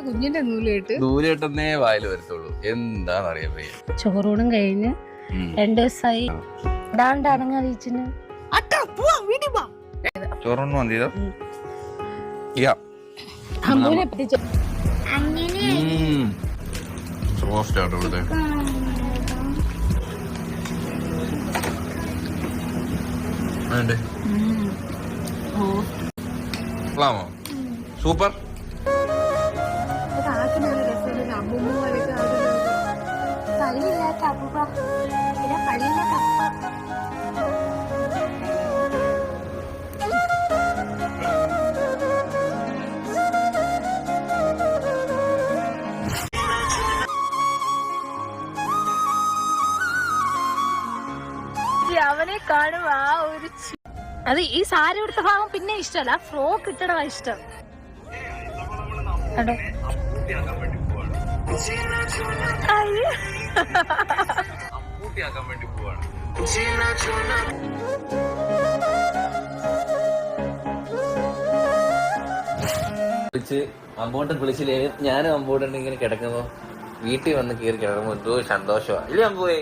കുഞ്ഞിന്റെ നൂലേട്ടെന്നേ വായിൽ വരത്തുള്ളൂ. എന്താന്നറിയാൻ വയ്യ. ചോറൂണും കഴിഞ്ഞ് 2 ദിവസമായി അറിയിച്ചിന് ചോറൊന്നും വന്നിയോ? റോസ്റ്റ് ആട്ടോ ഇവിടെ. സൂപ്പർ. അവനെ കാണും ആ ഒരു അത് ഈ സാരി എടുത്ത ഭാഗം പിന്നെ ഇഷ്ടമല്ല, ഫ്രോക്ക് ഇട്ടടാ ഇഷ്ടം. അമ്പൂട്ടൻ വിളിച്ചില്ലേ? ഞാനും അമ്പൂട്ടൻ ഇങ്ങനെ കിടക്കുമ്പോ വീട്ടിൽ വന്ന് കയറി കിടക്കുമ്പോ എന്തോ സന്തോഷമാ ഇല്ലേ അമ്പുവേ?